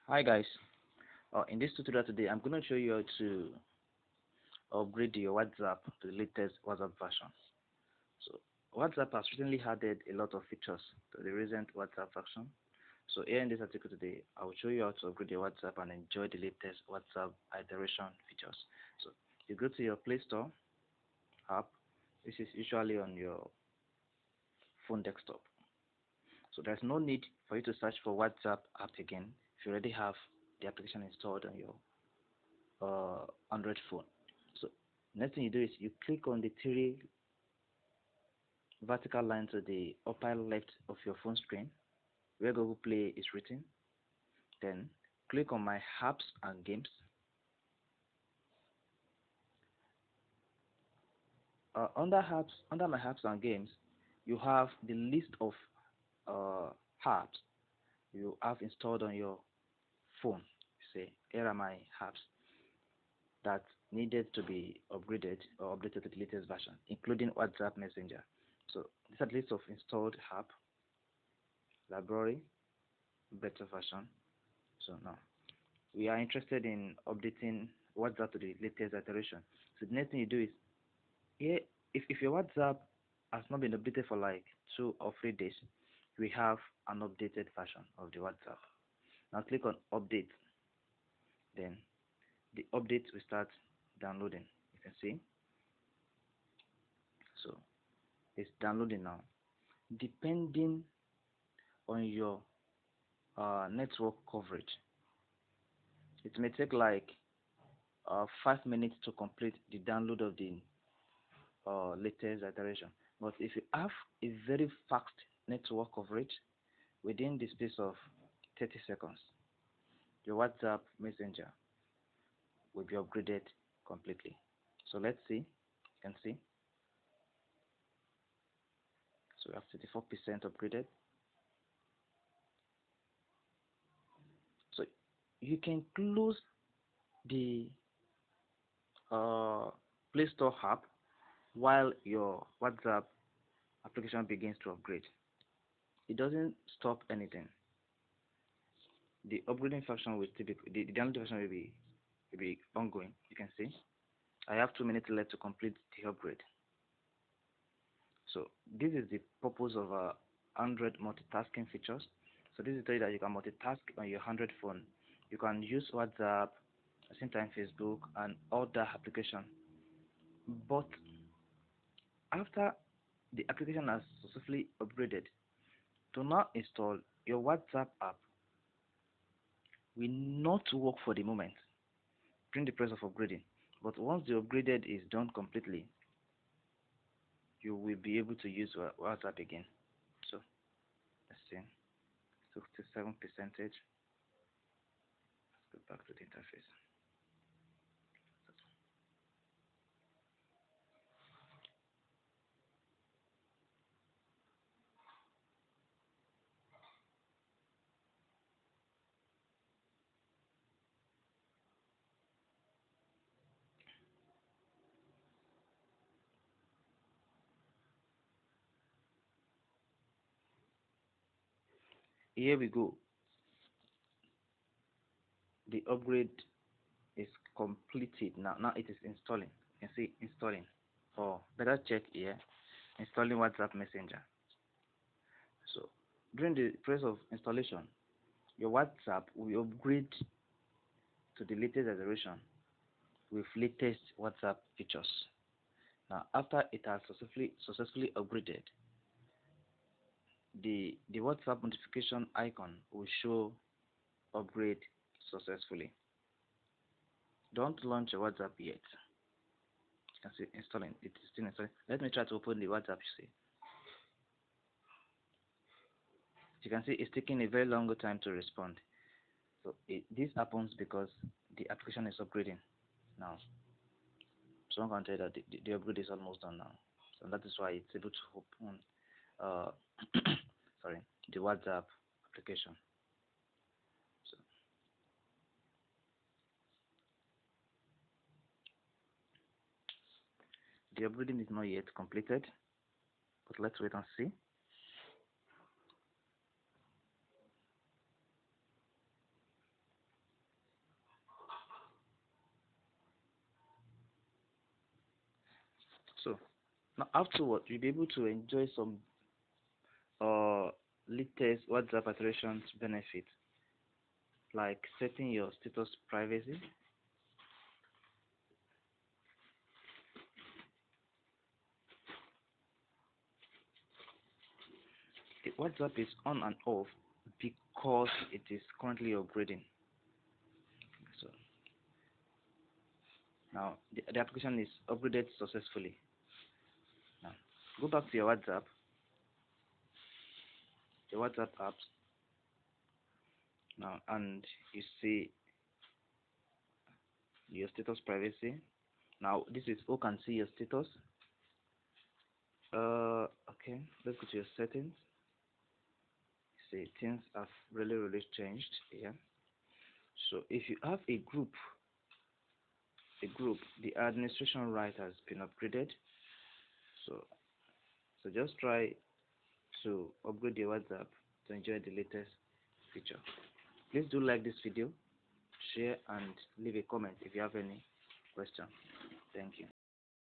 Hi guys, in this tutorial today I'm going to show you how to upgrade your WhatsApp to the latest WhatsApp version. So WhatsApp has recently added a lot of features to the recent WhatsApp version. So here in this article today I will show you how to upgrade your WhatsApp and enjoy the latest WhatsApp iteration features. So you go to your Play Store app. This is usually on your phone desktop. So there's no need for you to search for WhatsApp app again if you already have the application installed on your Android phone. So next thing you do is you click on the three vertical lines to the upper left of your phone screen where Google Play is written. Then click on my apps and games. Under my apps and games, you have the list of apps you have installed on your phone. Say, here are my apps that needed to be upgraded or updated to the latest version, including WhatsApp Messenger. So these are the list of installed app, library, better version. So now we are interested in updating WhatsApp to the latest iteration. So the next thing you do is here, if your WhatsApp has not been updated for like 2 or 3 days, we have an updated version of the WhatsApp. Now click on update, then the update will start downloading. You can see, so it's downloading now. Depending on your network coverage, it may take like 5 minutes to complete the download of the latest iteration. But if you have a very fast network coverage, within the space of 30 seconds, your WhatsApp Messenger will be upgraded completely. So let's see. You can see. So we have 34% upgraded. So you can close the uh, Play Store app while your WhatsApp application begins to upgrade. It doesn't stop anything. The upgrading function will still be the download version will be ongoing. You can see I have 2 minutes left to complete the upgrade. So this is the purpose of Android multitasking features. So this is to tell you that you can multitask on your Android phone. You can use WhatsApp, at the same time Facebook and other application. But after the application has successfully upgraded, do not install your WhatsApp app will not work for the moment during the process of upgrading. But once the upgraded is done completely, you will be able to use WhatsApp again. So let's see, 67 percentage. Let's go back to the interface. Here we go. The upgrade is completed now. Now it is installing. You can see installing. Or better check here, installing WhatsApp Messenger. So during the process of installation, your WhatsApp will upgrade to the latest iteration with latest WhatsApp features. Now after it has successfully upgraded, the WhatsApp notification icon will show upgrade successfully. Don't launch your WhatsApp yet. You can see installing. It is still installing. Let me try to open the WhatsApp. You see, you can see it's taking a very long time to respond. So this happens because the application is upgrading now. So I'm going to tell you that the upgrade is almost done now. So that is why it's able to open uh, sorry, the WhatsApp application. So the upgrading is not yet completed, but let's wait and see. You So now afterward, you'll be able to enjoy some latest WhatsApp iterations benefits, like setting your status privacy. WhatsApp is on and off because it is currently upgrading. So now the application is upgraded successfully. Now go back to your WhatsApp apps now, and you see your status privacy. Now this is who can see your status. Okay, let's go to your settings. See, things have really changed here. So if you have a group, the administration right has been upgraded. So just try to upgrade your WhatsApp to enjoy the latest feature. Please do like this video, share, and leave a comment if you have any question. Thank you.